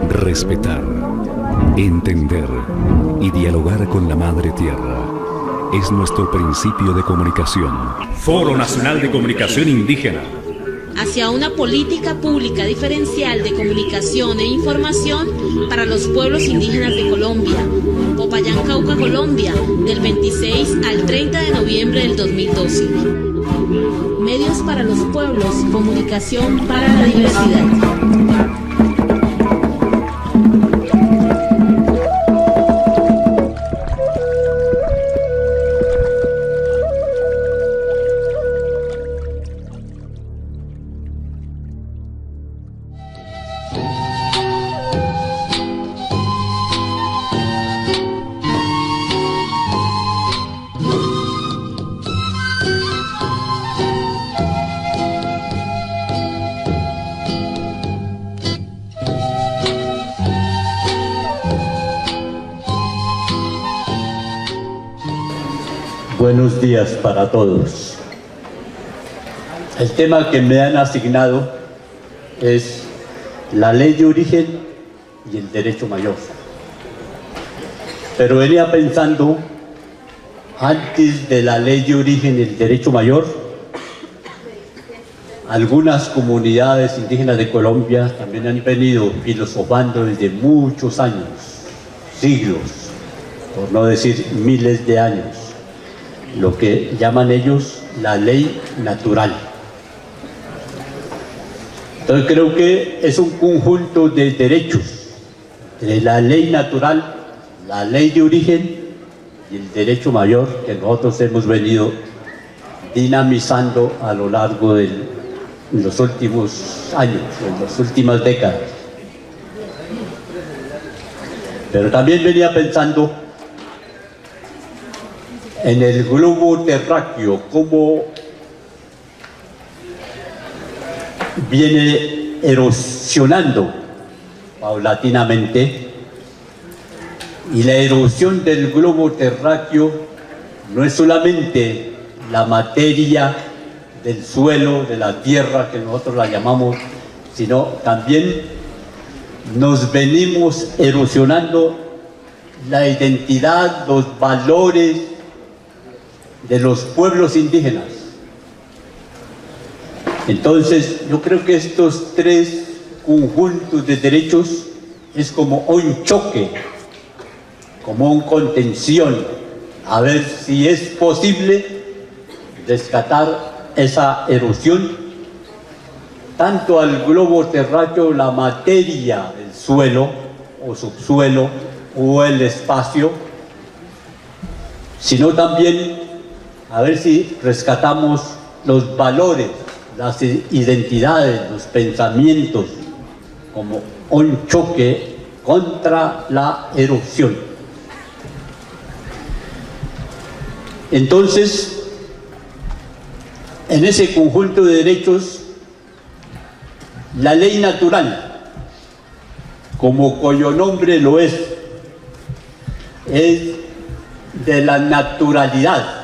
Respetar, entender y dialogar con la Madre Tierra es nuestro principio de comunicación. Foro Nacional de Comunicación Indígena. Hacia una política pública diferencial de comunicación e información para los pueblos indígenas de Colombia. Popayán, Cauca, Colombia, del 26 al 30 de noviembre del 2012. Medios para los pueblos, comunicación para la diversidad. Buenos días para todos. El tema que me han asignado es la ley de origen y el derecho mayor. Pero venía pensando, antes de la ley de origen y el derecho mayor, algunas comunidades indígenas de Colombia también han venido filosofando desde muchos años, siglos, por no decir miles de años, lo que llaman ellos la ley natural. Entonces creo que es un conjunto de derechos, de la ley natural, la ley de origen y el derecho mayor que nosotros hemos venido dinamizando a lo largo de los últimos años, en las últimas décadas. Pero también venía pensando en el globo terráqueo, cómo viene erosionando paulatinamente, y la erosión del globo terráqueo no es solamente la materia del suelo, de la tierra, que nosotros la llamamos, sino también nos venimos erosionando la identidad, los valores de los pueblos indígenas. Entonces, yo creo que estos tres conjuntos de derechos es como un choque, como una contención, a ver si es posible rescatar esa erosión, tanto al globo terráqueo, la materia del suelo o subsuelo o el espacio, sino también a ver si rescatamos los valores, las identidades, los pensamientos, como un choque contra la erosión. Entonces, en ese conjunto de derechos, la ley natural, como cuyo nombre lo es de la naturalidad.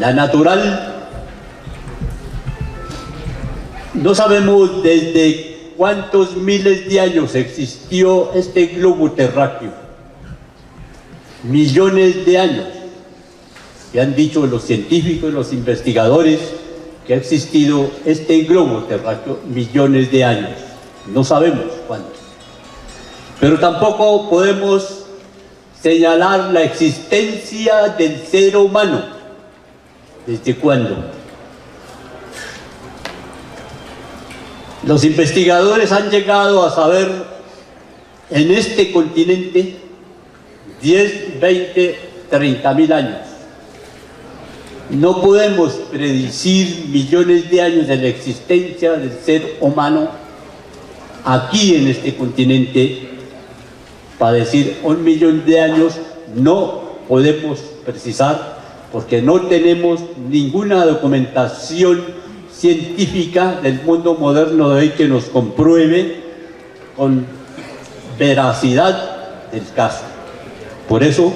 La natural, no sabemos desde cuántos miles de años existió este globo terráqueo. Millones de años. Y han dicho los científicos, los investigadores, que ha existido este globo terráqueo millones de años. No sabemos cuántos. Pero tampoco podemos señalar la existencia del ser humano. ¿Desde cuándo? Los investigadores han llegado a saber en este continente 10, 20, 30.000 años. No podemos predecir millones de años de la existencia del ser humano aquí en este continente. Para decir 1 millón de años no podemos precisar, porque no tenemos ninguna documentación científica del mundo moderno de hoy que nos compruebe con veracidad del caso. Por eso,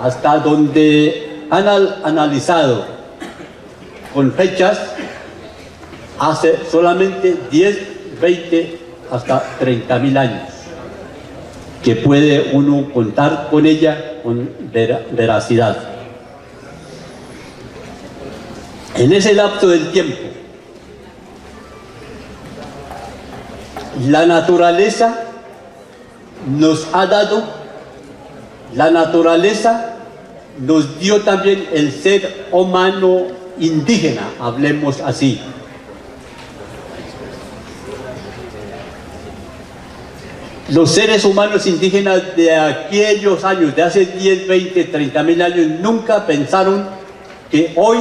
hasta donde han analizado con fechas, hace solamente 10, 20, hasta 30.000 años, que puede uno contar con ella con veracidad. En ese lapso del tiempo, la naturaleza nos ha dado, la naturaleza nos dio también el ser humano indígena, hablemos así. Los seres humanos indígenas de aquellos años, de hace 10, 20, 30.000 años, nunca pensaron que hoy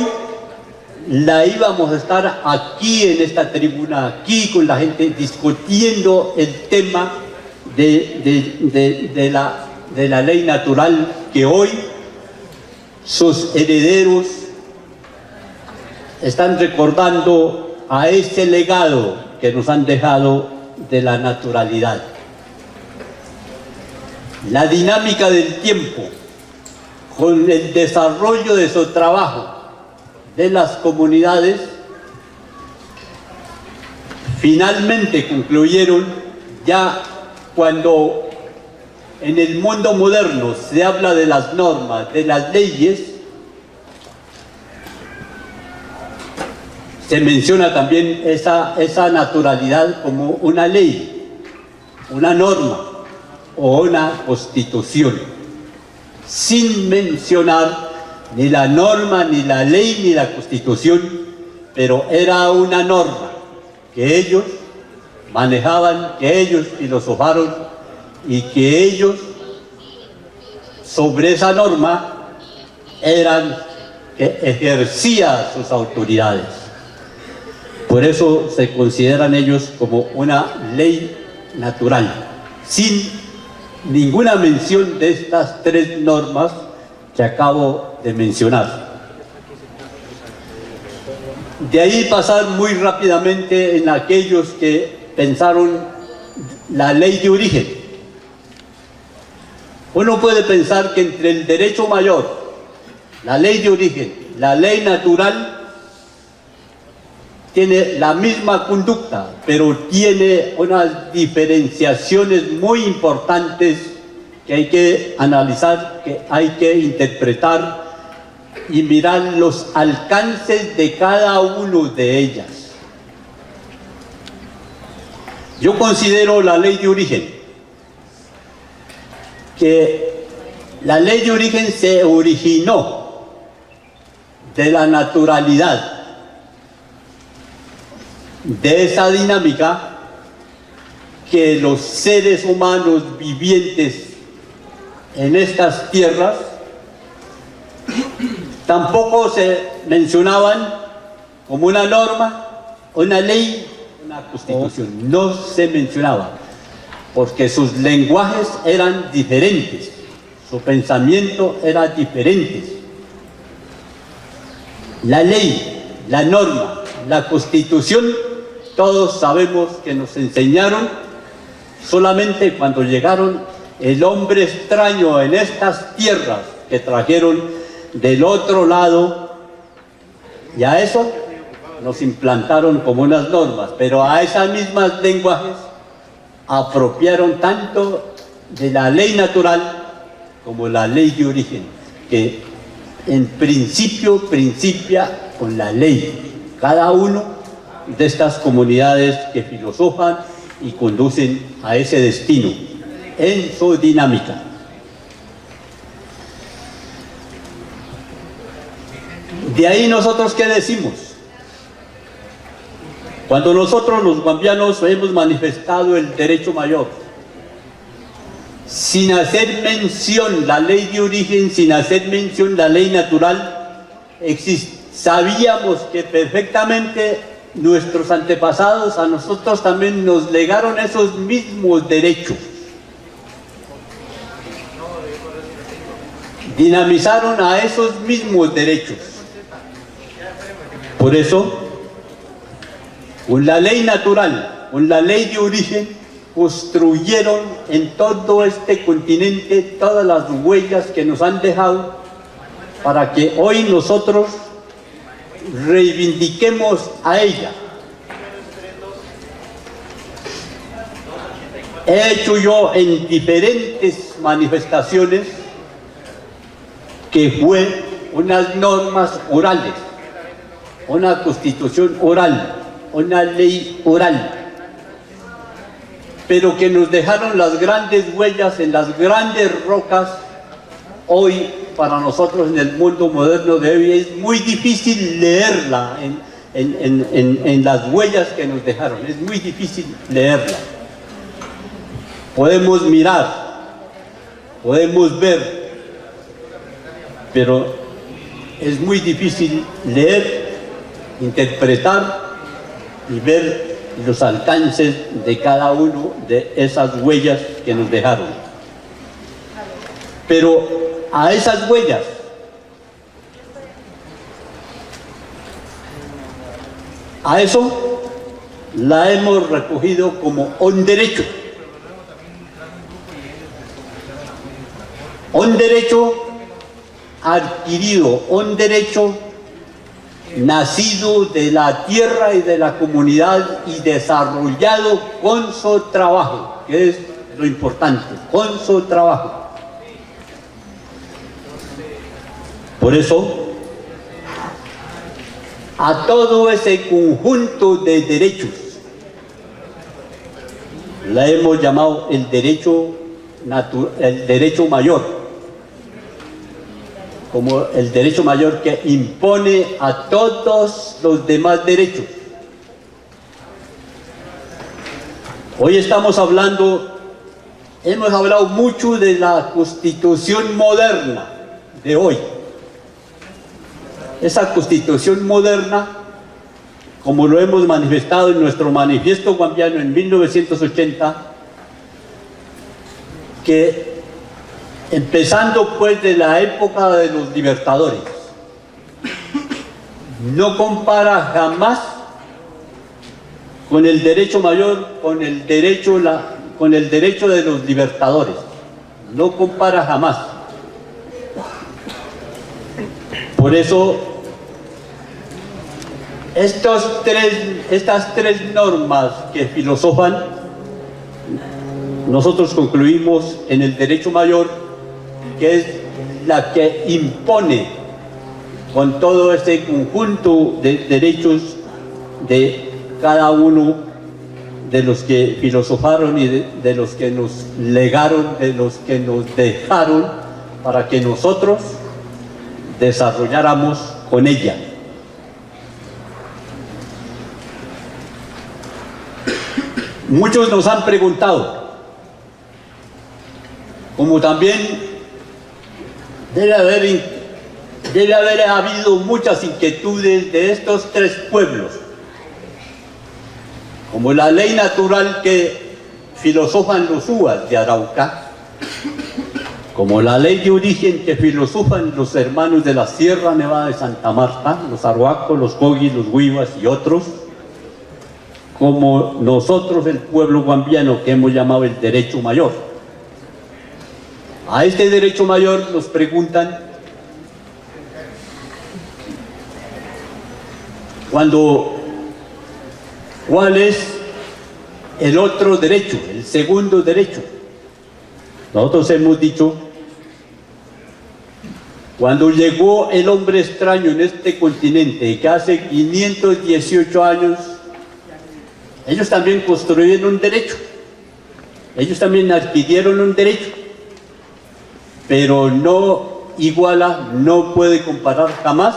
la íbamos a estar aquí en esta tribuna, aquí con la gente, discutiendo el tema de la ley natural, que hoy sus herederos están recordando a ese legado que nos han dejado de la naturalidad. La dinámica del tiempo, con el desarrollo de su trabajo de las comunidades, finalmente concluyeron, ya cuando en el mundo moderno se habla de las normas, de las leyes, se menciona también esa naturalidad como una ley, una norma o una constitución, sin mencionar ni la norma, ni la ley, ni la constitución, pero era una norma que ellos manejaban, que ellos filosofaron y que ellos sobre esa norma eran que ejercían sus autoridades. Por eso se consideran ellos como una ley natural, sin ninguna mención de estas tres normas que acabo de mencionar. De ahí pasar muy rápidamente en aquellos que pensaron la ley de origen. Uno puede pensar que entre el derecho mayor, la ley de origen, la ley natural, tiene la misma conducta, pero tiene unas diferenciaciones muy importantes que hay que analizar, que hay que interpretar y mirar los alcances de cada uno de ellas. Yo considero la ley de origen, que la ley de origen se originó de la naturalidad, de esa dinámica que los seres humanos vivientes en estas tierras tampoco se mencionaban como una norma, una ley, una constitución. No se mencionaba, porque sus lenguajes eran diferentes, su pensamiento era diferente. La ley, la norma, la constitución, todos sabemos que nos enseñaron solamente cuando llegaron el hombre extraño en estas tierras que trajeron del otro lado, y a eso nos implantaron como unas normas, pero a esas mismas lenguajes apropiaron tanto de la ley natural como la ley de origen, que en principio principia con la ley. Cada uno de estas comunidades que filosofan y conducen a ese destino en su dinámica. De ahí nosotros, ¿qué decimos? Cuando nosotros los guambianos hemos manifestado el derecho mayor, sin hacer mención la ley de origen, sin hacer mención la ley natural, sabíamos que perfectamente nuestros antepasados a nosotros también nos legaron esos mismos derechos. Dinamizaron a esos mismos derechos. Por eso, con la ley natural, con la ley de origen, construyeron en todo este continente todas las huellas que nos han dejado para que hoy nosotros reivindiquemos a ella. He hecho yo en diferentes manifestaciones que fue unas normas orales, una constitución oral, una ley oral, pero que nos dejaron las grandes huellas en las grandes rocas. Hoy para nosotros en el mundo moderno de hoy es muy difícil leerla en las huellas que nos dejaron, es muy difícil leerla. Podemos mirar, podemos ver, pero es muy difícil leer, interpretar y ver los alcances de cada uno de esas huellas que nos dejaron. Pero a esas huellas a eso la hemos recogido como un derecho. Un derecho adquirido, un derecho nacido de la tierra y de la comunidad y desarrollado con su trabajo, que es lo importante, con su trabajo. Por eso, a todo ese conjunto de derechos la hemos llamado el derecho mayor, como el derecho mayor que impone a todos los demás derechos. Hoy hemos hablado mucho de la Constitución moderna de hoy. Esa Constitución moderna, como lo hemos manifestado en nuestro manifiesto guambiano en 1980, que empezando pues de la época de los libertadores, no compara jamás con el derecho mayor, con el derecho de los libertadores, no compara jamás. Por eso estas tres normas que filosofan, nosotros concluimos en el derecho mayor, que es la que impone con todo este conjunto de derechos de cada uno de los que filosofaron y de los que nos legaron, de los que nos dejaron, para que nosotros desarrolláramos con ella. Muchos nos han preguntado, como también debe haber habido muchas inquietudes de estos tres pueblos, como la ley natural que filosofan los Uas de Arauca, como la ley de origen que filosofan los hermanos de la Sierra Nevada de Santa Marta, los Arhuacos, los Coguis, los Huivas y otros, como nosotros el pueblo guambiano que hemos llamado el derecho mayor. A este derecho mayor nos preguntan ¿cuál es el otro derecho, el segundo derecho? Nosotros hemos dicho, cuando llegó el hombre extraño en este continente, que hace 518 años, ellos también construyeron un derecho, ellos también adquirieron un derecho, pero no iguala, no puede comparar jamás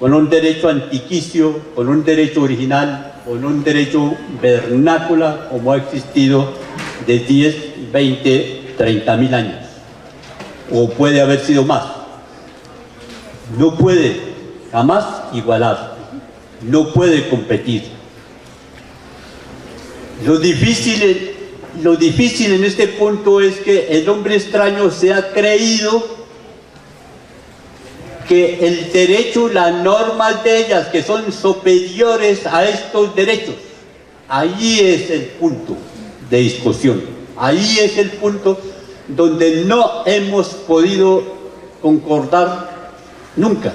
con un derecho antiquicio, con un derecho original, con un derecho vernácula como ha existido de 10, 20, 30.000 años, o puede haber sido más. No puede jamás igualar, no puede competir. Lo difícil en este punto es que el hombre extraño se ha creído que el derecho, las normas de ellas, que son superiores a estos derechos. Allí es el punto de discusión. Ahí es el punto donde no hemos podido concordar nunca.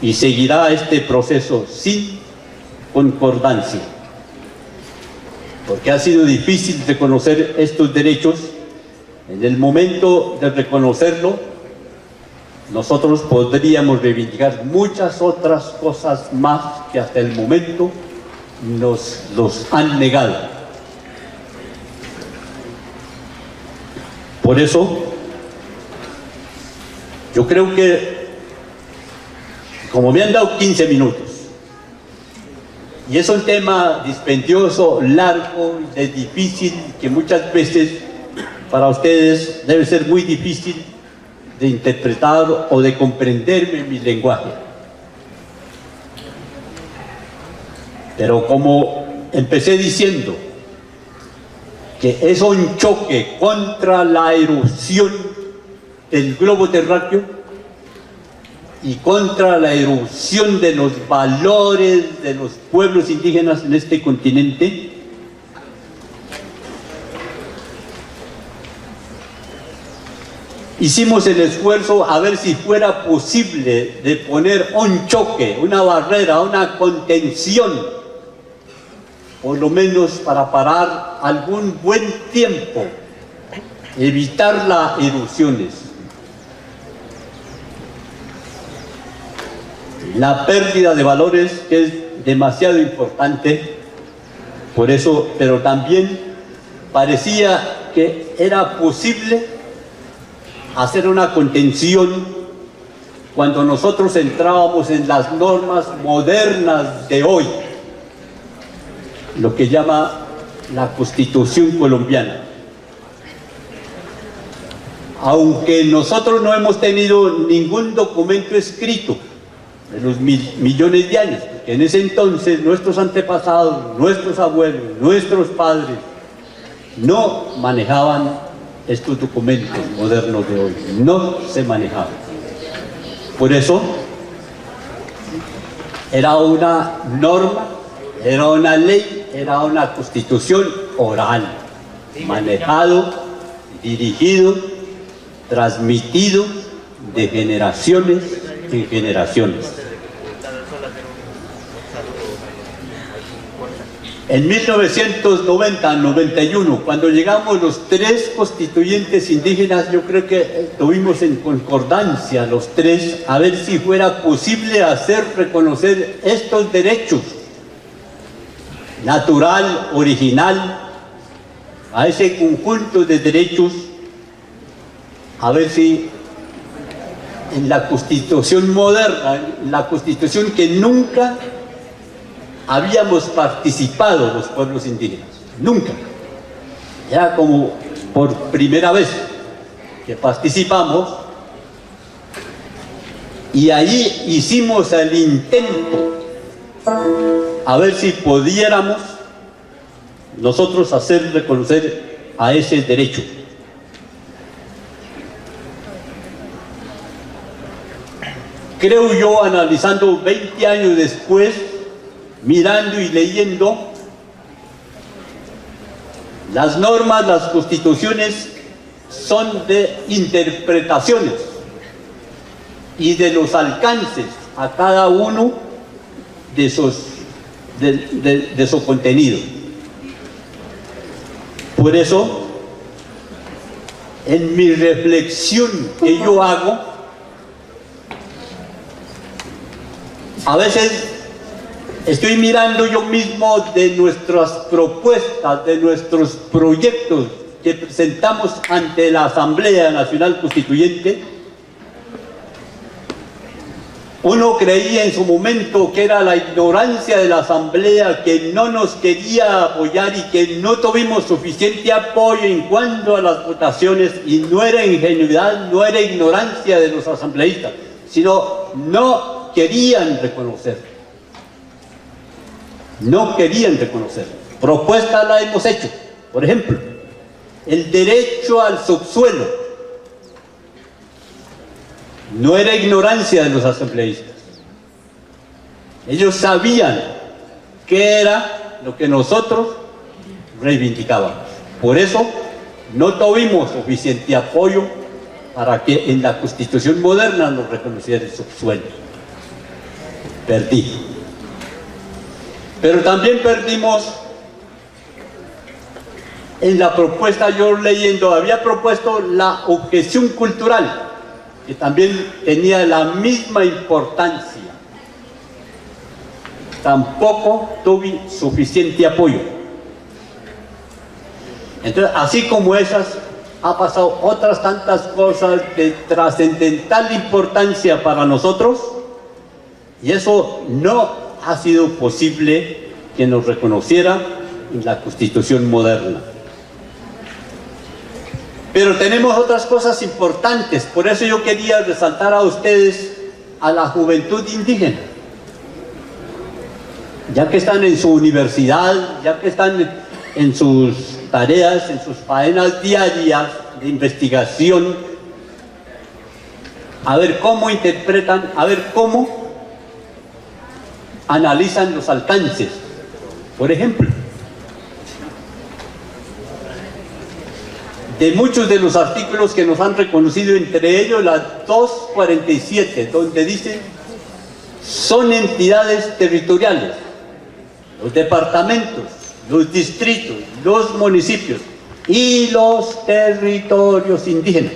Y seguirá este proceso sin concordancia. Porque ha sido difícil reconocer estos derechos. En el momento de reconocerlo, nosotros podríamos reivindicar muchas otras cosas más que hasta el momento nos los han negado. Por eso, yo creo que, como me han dado 15 minutos, y es un tema dispendioso, largo, es difícil, que muchas veces para ustedes debe ser muy difícil de interpretar o de comprenderme mi lenguaje. Pero como empecé diciendo que es un choque contra la erosión del globo terráqueo y contra la erosión de los valores de los pueblos indígenas en este continente, hicimos el esfuerzo a ver si fuera posible de poner un choque, una barrera, una contención, por lo menos para parar algún buen tiempo, evitar las erosiones. La pérdida de valores es demasiado importante, por eso, pero también parecía que era posible hacer una contención cuando nosotros entrábamos en las normas modernas de hoy, lo que llama la Constitución colombiana. Aunque nosotros no hemos tenido ningún documento escrito de los millones de años, porque en ese entonces nuestros antepasados, nuestros abuelos, nuestros padres no manejaban estos documentos modernos de hoy, no se manejaban. Por eso era una norma, era una ley, era una constitución oral, manejado, dirigido, transmitido de generaciones en generaciones. En 1990-91, cuando llegamos los tres constituyentes indígenas, yo creo que tuvimos en concordancia los tres a ver si fuera posible hacer reconocer estos derechos natural, original, a ese conjunto de derechos, a ver si en la Constitución moderna, en la Constitución que nunca habíamos participado los pueblos indígenas, nunca. Ya como por primera vez que participamos, y ahí hicimos el intento a ver si pudiéramos nosotros hacer reconocer a ese derecho. Creo yo, analizando 20 años después, mirando y leyendo las normas, las constituciones son de interpretaciones y de los alcances a cada uno de su contenido. Por eso, en mi reflexión que yo hago, a veces estoy mirando yo mismo de nuestras propuestas, de nuestros proyectos que presentamos ante la Asamblea Nacional Constituyente. Uno creía en su momento que era la ignorancia de la Asamblea, que no nos quería apoyar y que no tuvimos suficiente apoyo en cuanto a las votaciones, y no era ingenuidad, no era ignorancia de los asambleístas, sino no querían reconocer. No querían reconocer. Propuestas la hemos hecho. Por ejemplo, el derecho al subsuelo. No era ignorancia de los asambleístas. Ellos sabían qué era lo que nosotros reivindicaban. Por eso no tuvimos suficiente apoyo para que en la Constitución moderna nos reconociera el subsuelo. Perdí. Pero también perdimos en la propuesta, yo leyendo, había propuesto la objeción cultural, que también tenía la misma importancia. Tampoco tuve suficiente apoyo. Entonces, así como esas, ha pasado otras tantas cosas de trascendental importancia para nosotros, y eso no ha sido posible que nos reconociera en la Constitución moderna. Pero tenemos otras cosas importantes, por eso yo quería resaltar a ustedes a la juventud indígena. Ya que están en su universidad, ya que están en sus tareas, en sus faenas diarias de investigación, a ver cómo interpretan, a ver cómo analizan los alcances. Por ejemplo, de muchos de los artículos que nos han reconocido, entre ellos la 247, donde dice son entidades territoriales, los departamentos, los distritos, los municipios y los territorios indígenas.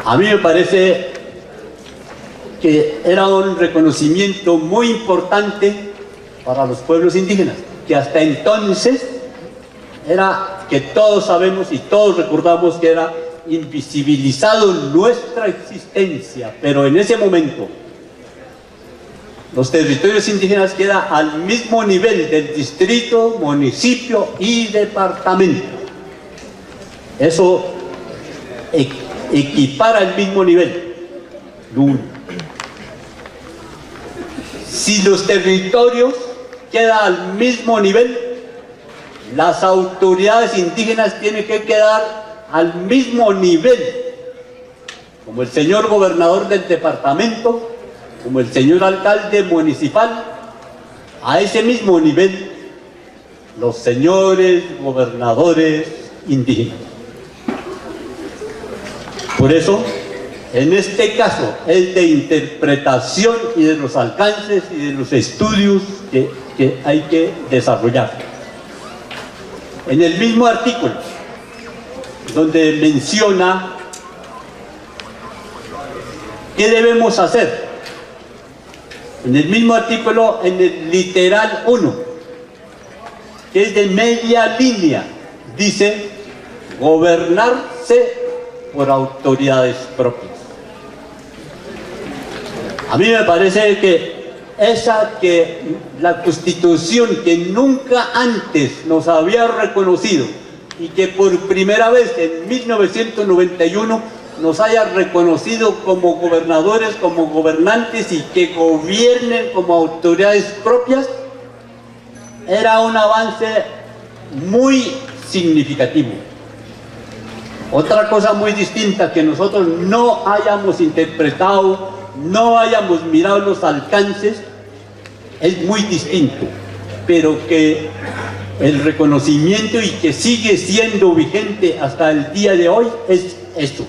A mí me parece que era un reconocimiento muy importante para los pueblos indígenas, que hasta entonces era, que todos sabemos y todos recordamos, que era invisibilizado nuestra existencia, pero en ese momento los territorios indígenas quedan al mismo nivel del distrito, municipio y departamento. Eso equipara el mismo nivel. Si los territorios quedan al mismo nivel, las autoridades indígenas tienen que quedar al mismo nivel, como el señor gobernador del departamento, como el señor alcalde municipal, a ese mismo nivel los señores gobernadores indígenas. Por eso, en este caso, es de interpretación y de los alcances y de los estudios que hay que desarrollar. En el mismo artículo, donde menciona qué debemos hacer, en el mismo artículo, en el literal 1, que es de media línea, dice gobernarse por autoridades propias. A mí me parece que la Constitución, que nunca antes nos había reconocido y que por primera vez en 1991 nos haya reconocido como gobernadores, como gobernantes y que gobiernen como autoridades propias, era un avance muy significativo. Otra cosa muy distinta, que nosotros no hayamos interpretado, no hayamos mirado los alcances, es muy distinto, pero que el reconocimiento y que sigue siendo vigente hasta el día de hoy es esto.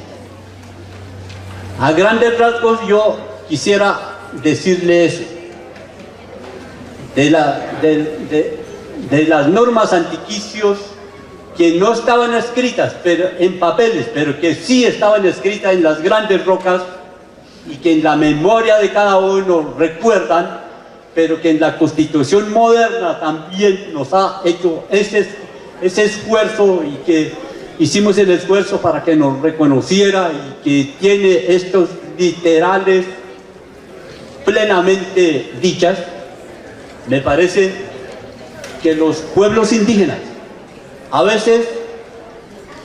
A grandes rasgos yo quisiera decirle eso, de las normas antiquicios que no estaban escritas pero en papeles, pero que sí estaban escritas en las grandes rocas y que en la memoria de cada uno recuerdan, pero que en la Constitución moderna también nos ha hecho ese esfuerzo, y que hicimos el esfuerzo para que nos reconociera, y que tiene estos literales plenamente dichas. Me parece que los pueblos indígenas, a veces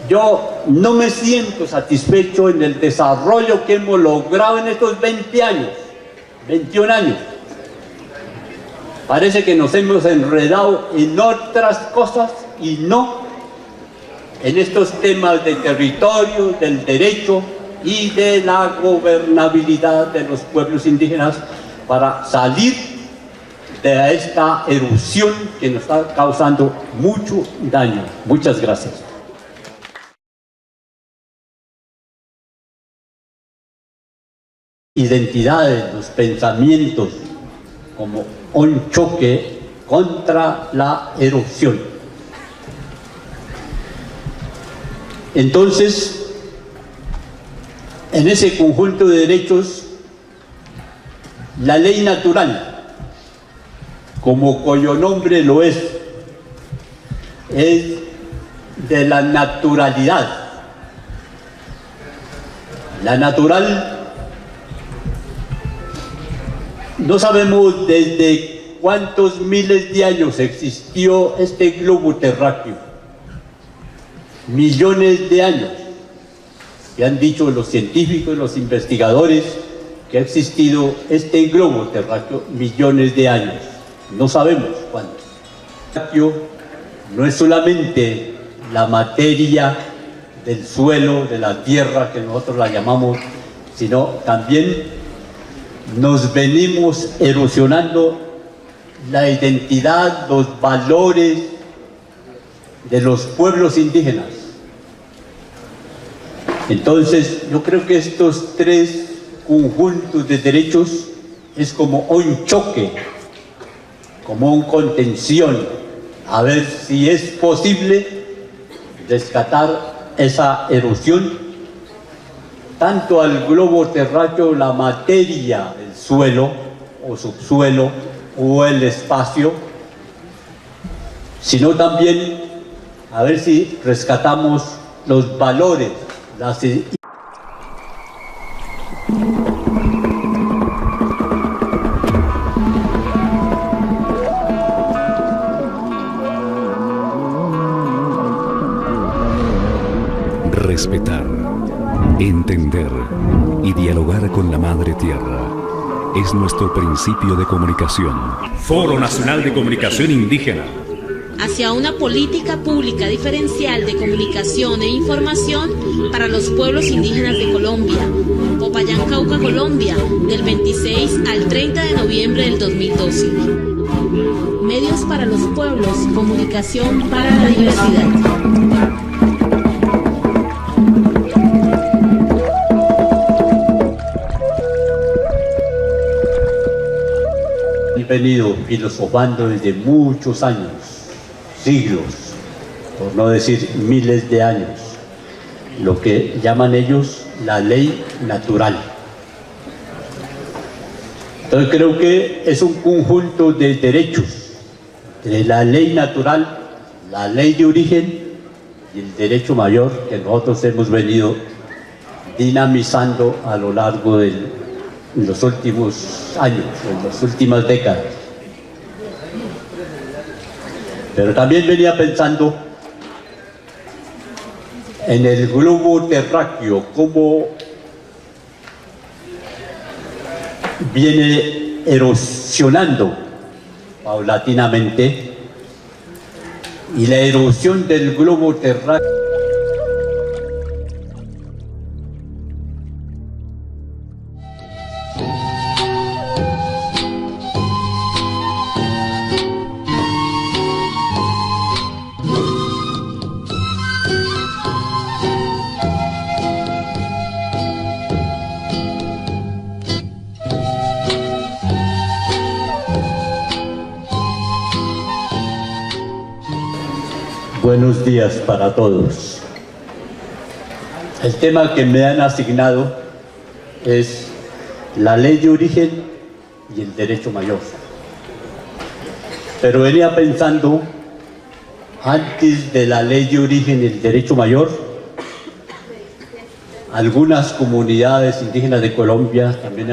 yo no me siento satisfecho en el desarrollo que hemos logrado en estos 20 años, 21 años. Parece que nos hemos enredado en otras cosas y no en estos temas de territorio, del derecho y de la gobernabilidad de los pueblos indígenas, para salir de esta erosión que nos está causando mucho daño. Muchas gracias. Identidades, los pensamientos, como un choque contra la erosión. Entonces, en ese conjunto de derechos, la ley natural, como cuyo nombre lo es de la naturalidad. La natural, no sabemos desde cuántos miles de años existió este globo terráqueo. Millones de años. Que han dicho los científicos, los investigadores, que ha existido este globo terráqueo millones de años. No sabemos cuántos. El terráqueo no es solamente la materia del suelo, de la tierra, que nosotros la llamamos, sino también nos venimos erosionando la identidad, los valores de los pueblos indígenas. Entonces, yo creo que estos tres conjuntos de derechos es como un choque, como una contención, a ver si es posible rescatar esa erosión, tanto al globo terráqueo, la materia del suelo o subsuelo o el espacio, sino también a ver si rescatamos los valores, las respetar, entender y dialogar con la Madre Tierra es nuestro principio de comunicación. Foro Nacional de Comunicación Indígena. Hacia una política pública diferencial de comunicación e información para los pueblos indígenas de Colombia. Popayán, Cauca, Colombia, del 26 al 30 de noviembre del 2012. Medios para los pueblos, comunicación para la diversidad. Han venido filosofando desde muchos años, siglos, por no decir miles de años, lo que llaman ellos la ley natural. Entonces creo que es un conjunto de derechos, de la ley natural, la ley de origen y el derecho mayor que nosotros hemos venido dinamizando a lo largo en los últimos años, en las últimas décadas. Pero también venía pensando en el globo terráqueo, cómo viene erosionando paulatinamente, y la erosión del globo terráqueo Buenos días para todos. El tema que me han asignado es la ley de origen y el derecho mayor. Pero venía pensando, antes de la ley de origen y el derecho mayor, algunas comunidades indígenas de Colombia también han